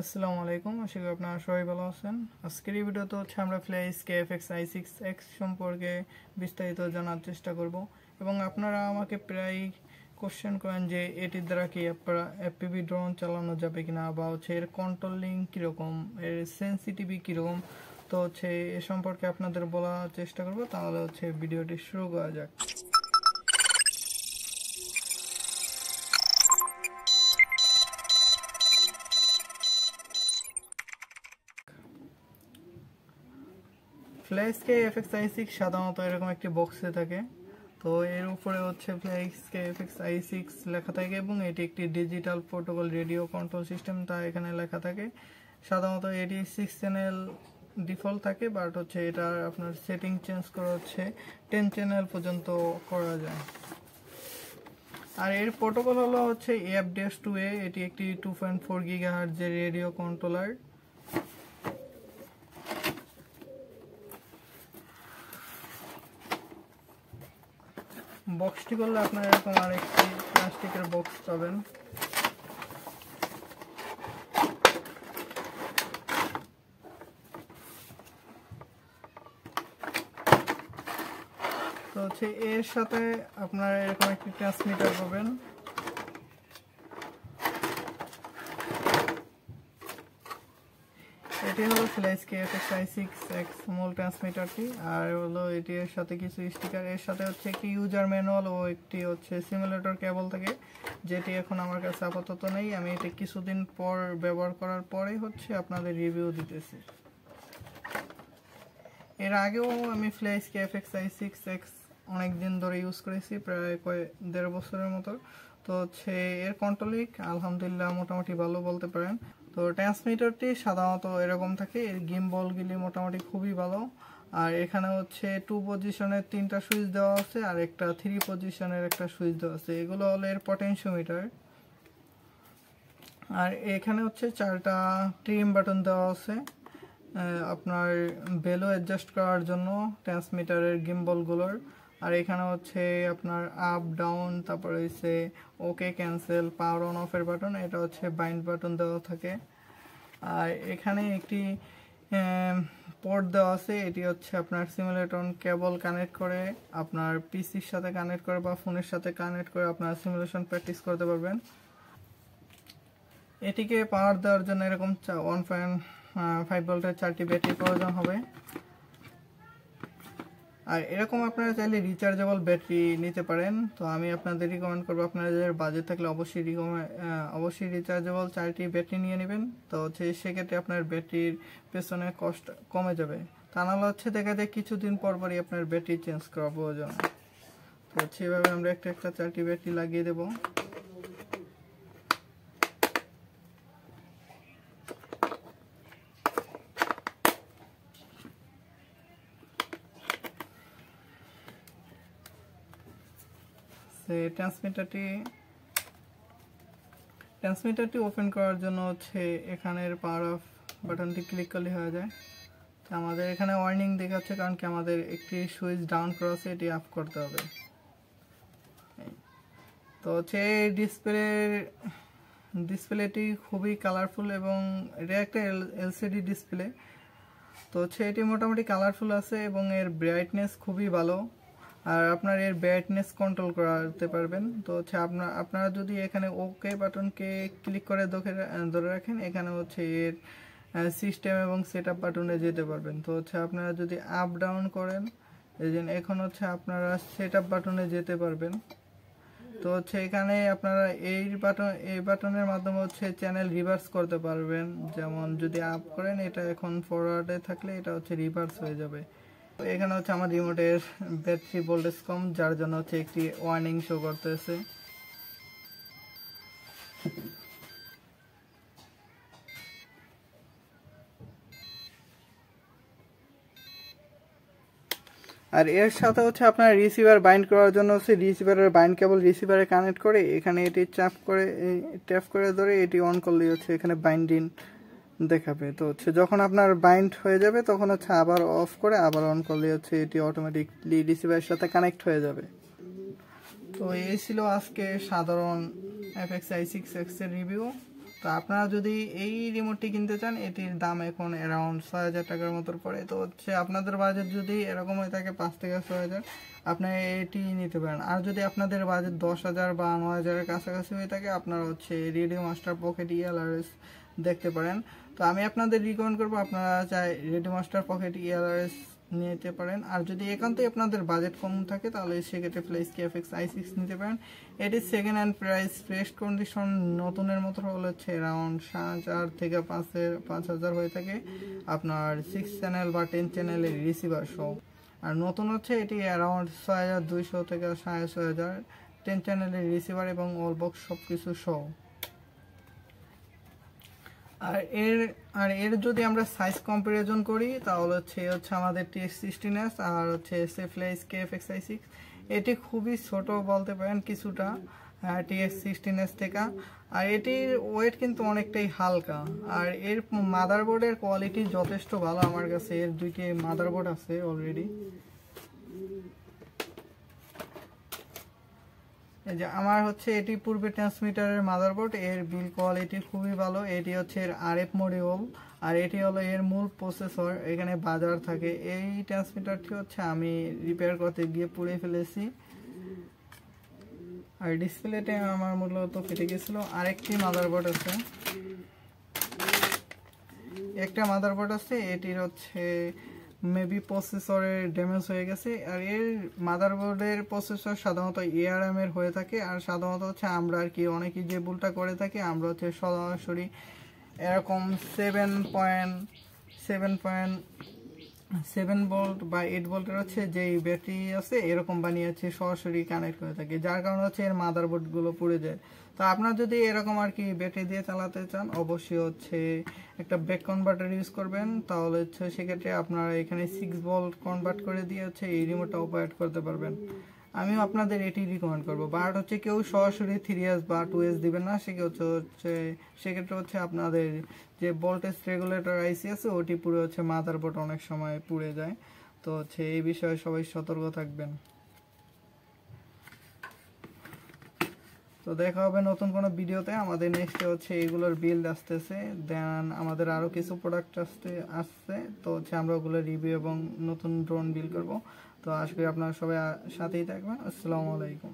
আসসালামু আলাইকুম, আশা করি আপনারা সবাই ভালো আছেন। আজকের এই ভিডিওতে আমরা ফ্ল্যাশ KFX i6X সম্পর্কে বিস্তারিত জানার চেষ্টা করব এবং আপনারা আমাকে প্রায় কোশ্চেন করেন যে এটির দ্বারা কি FPV ড্রোন চালানো যাবে কিনা বা এর কন্ট্রোলিং কীরকম, এর সেন্সিটিভি কীরকম। তো এ সম্পর্কে আপনাদের বলার চেষ্টা করব। তাহলে ভিডিওটি শুরু করা যাক। ফ্ল্যাশ KFX i6 সাধারণত এরকম একটি বক্সে থাকে। তো এর উপরে ফ্ল্যাশ KFX i6 লেখা থাকে এবং এটি একটি digital protocol radio control system তা এখানে লেখা থাকে। সাধারণত এটি 6 চ্যানেল ডিফল্ট থাকে, বাট এটা আপনার সেটিং চেঞ্জ করা 10 চ্যানেল পর্যন্ত করা যায়। আর এর প্রোটোকল হলো AF-2A। এটি একটি 2.4 GHz এর রেডিও কন্ট্রোলার। বক্সটি করলে আপনারা এরকম আরেকটি প্লাস্টিকের বক্স পাবেন। তো এর সাথে আপনারা এরকম একটি ট্রান্সমিটার পাবেন। এটি হলো ফ্ল্যাশ KFX i6X মূল ট্রান্সমিটারটি। আর হলো এটির সাথে কিছু স্টিকার, এর সাথে একটি ইউজার ম্যানুয়াল ও একটি সিমুলেটর কেবল থাকে, যেটি এখন আমার কাছে আপাতত নেই। আমি এটি কিছুদিন পর ব্যবহার করার পরে আপনাদের রিভিউ দিতেছি। এর আগেও আমি ফ্ল্যাশ KFX i6X অনেক দিন ধরে ইউজ করেছি, প্রায় 1.5 বছরের মতো। তো এর কন্ট্রোলিং আলহামদুলিল্লাহ মোটামুটি ভালো বলতে পারেন। তো ট্রান্সমিটারটি সাধারণত এরকম থাকে, এর গিম্বলগুলি মোটামুটি খুবই ভালো। আর এখানে 2 পজিশনের 3টা সুইচ দেওয়া আছে আর একটা 3 পজিশনের একটা সুইচ দেওয়া আছে। এগুলো হলো এর পটেনশিওমিটার। আর এখানে 4টা ট্রিম বাটন দেওয়া আছে আপনার ভ্যালু অ্যাডজাস্ট করার জন্য ট্রান্সমিটারের গিম্বলগুলোর। আর এখানে আপনার আপ ডাউন, তারপরে ওকে ক্যান্সেল, পাওয়ার অন অফের বাটন, এটা বাইন্ড বাটন দেওয়া থাকে। আর এখানে একটি পোর্ট দেওয়া আছে, এটি আপনার সিমুলেটর কেবল কানেক্ট করে আপনার পিসির সাথে কানেক্ট করে বা ফোনের সাথে কানেক্ট করে আপনার সিমুলেশন প্র্যাকটিস করতে পারবেন। এটিকে পাওয়ার দেওয়ার জন্য এরকম 1.5 ভোল্টের 4টি ব্যাটারি প্রয়োজন হবে। আর এরকম আপনারা চাইলে রিচার্জেবল ব্যাটারি নিতে পারেন। তো আমি আপনাদের রিকমেন্ড করবো, আপনাদের বাজেট থাকলে অবশ্যই রিচার্জেবল 4টি ব্যাটারি নিয়ে নেবেন। তো সেক্ষেত্রে আপনার ব্যাটারির পেছনে কষ্ট কমে যাবে। তা নাহলে দেখা যায় কিছুদিন পরই আপনার ব্যাটারি চেঞ্জ করা প্রয়োজন। তো সেভাবে আমরা একটা 4টি ব্যাটারি লাগিয়ে দেবো। ট্রান্সমিটারটি ওপেন করার জন্য এখানের পাওয়ার অফ বাটনটি ক্লিক করলে হয়ে যায়। তো আমাদের এখানে ওয়ার্নিং দেখাচ্ছে, কারণ কি আমাদের একটি সুইচ ডাউন করা আছে, এটি আপ করতে হবে। তো ডিসপ্লেটি খুবই কালারফুল এবং এটা একটা LCD ডিসপ্লে। তো এটি মোটামুটি কালারফুল আছে এবং এর ব্রাইটনেস খুবই ভালো। আর আপনার এর ব্রাইটনেস কন্ট্রোল করতে পারবেন। তো আপনারা যদি এখানে ওকে বাটনকে ক্লিক করে ধরে রাখেন, এখানে এর সিস্টেম এবং সেটআপ বাটনে যেতে পারবেন। তো আপনারা যদি আপ ডাউন করেন, এই যে এখন আপনারা সেটআপ বাটনে যেতে পারবেন। তো এখানে আপনারা এই বাটনের মাধ্যমে চ্যানেল রিভার্স করতে পারবেন। যেমন যদি আপ করেন, এটা এখন ফরওয়ার্ডে থাকলে এটা রিভার্স হয়ে যাবে। এখানে আমার রিমোটের ব্যাটারি ভোল্টেজ কম, যার জন্য একটি ওয়ার্নিং শো করতেছে। আর এর সাথে আপনার রিসিভার বাইন্ড করার জন্য রিসিভারের বাইন্ড কেবল রিসিভারে কানেক্ট করে এখানে এটি ট্যাপ করে ধরে এটি অন করলেই এখানে বাইন্ডিং দেখাবে। তো যখন আপনার বাইন্ড হয়ে যাবে তখন আবার অফ করে আবার অন করলে এটি অটোমেটিকলি রিসিভারের সাথে কানেক্ট হয়ে যাবে। তো এই ছিল আজকে সাধারণ FX i6X এর রিভিউ। তো আপনারা যদি এই রিমোটটি কিনতে চান, এটির দাম এখন অ্যারাউন্ড 6,000 টাকার মতো পড়ে। তো হচ্ছে আপনাদের বাজেট যদি এরকম হয়ে থাকে 5 থেকে 6,000, আপনি এটি নিতে পারেন। আর যদি আপনাদের বাজেট 10,000 বা 9,000-এর কাছাকাছি হয়ে থাকে, আপনারা হচ্ছে রেডিও মাস্টার পকেট ELRS দেখতে পারেন। তো আমি আপনাদের রিকমেন্ড করবো আপনারা চাই রেডিও মাস্টার পকেট ELRS নিতে পারেন। আর যদি একান্তই আপনাদের বাজেট কম থাকে তাহলে সেক্ষেত্রে ফ্লেক্স KFX i6 নিতে পারেন। এটি second hand price, fresh condition নতুনের মতো হলে হচ্ছে অ্যারাউন্ড 4,500 থেকে 5,000 হয়ে থাকে আপনার 6 চ্যানেল বা 10 চ্যানেলের রিসিভার সহ। আর নতুন হচ্ছে এটি অ্যারাউন্ড 6,200 থেকে 6,500 10 চ্যানেলের রিসিভার এবং অল বক্স সব কিছু সহ। আর এর যদি আমরা সাইজ কম্পারিজন করি তাহলে হচ্ছে আমাদের TX16S আর হচ্ছে ফ্লেক্স KFX i6। এটি খুবই ছোট বলতে পারেন কিছুটা TX16S থেকে। আর এটির ওয়েট কিন্তু অনেকটাই হালকা। আর এর মাদারবোর্ডের কোয়ালিটি যথেষ্ট ভালো আমার কাছে। এর দুইটি মাদারবোর্ড আছে অলরেডি। এই যে আমার হচ্ছে এটি পূর্বে ট্রান্সমিটারের মাদারবোর্ড। এর বিল কোয়ালিটি খুবই ভালো। এটি হচ্ছে এর RF মডিউল আর এটি হলো এর মূল প্রসেসর। এখানে বাজার থাকে। এই ট্রান্সমিটারটি হচ্ছে আমি রিপেয়ার করতে গিয়ে পুড়ে ফেলেছি। আর ডিসপ্লেতে আমার মূলত ফেটে গেছিল। আরেকটি মাদারবোর্ড আছে, একটা মাদারবোর্ড আছে, এটির হচ্ছে মেবি প্রসেসরের ড্যামেজ হয়ে গেছে। আর এর মাদারবোর্ডের প্রসেসর সাধারণত ARM এর হয়ে থাকে। আর সাধারণত হচ্ছে আমরা আর কি অনেকেই যে ভুলটা করে থাকি, আমরা হচ্ছে সরাসরি এরকম 7.7 ভোল্ট বা 8 ভোল্টের হচ্ছে যেই ব্যাটারি আছে এরকম বানিয়ে হচ্ছে সরাসরি কানেক্ট করে থাকে, যার কারণে হচ্ছে এর মাদারবোর্ডগুলো পুড়ে যায়। তো আপনারা যদি এরকম আর কি ব্যাটারি দিয়ে চালাতে চান অবশ্যই হচ্ছে একটা ব্যাক কনভার্টার ইউজ করবেন। তাহলে হচ্ছে সেক্ষেত্রে আপনারা এখানে 6 ভোল্ট কনভার্ট করে দিয়ে হচ্ছে এই রিমোটটা অপারেট করতে পারবেন। আমিও আপনাদের এটি রিকমেন্ড করবো। বাট হচ্ছে কেউ সরাসরি 3S বা 2S দিবেন না, সেক্ষেত্রে হচ্ছে আপনাদের যে ভোল্টেজ রেগুলেটর আইসি আছে ওটি পুরো হচ্ছে মাদারবোর্ড অনেক সময় পুড়ে যায়। তো হচ্ছে এই বিষয়ে সবাই সতর্ক থাকবেন। তো দেখা হবে নতুন কোনো ভিডিওতে। আমাদের নেক্সটে হচ্ছে এগুলোর বিল্ড আসতেছে, দেন আমাদের আরও কিছু প্রোডাক্ট আসছে। তো হচ্ছে আমরা ওগুলো রিভিউ এবং নতুন ড্রোন বিল্ড করব। তো আশা করি আপনারা সবাই সাথেই থাকবেন। আসসালামু আলাইকুম।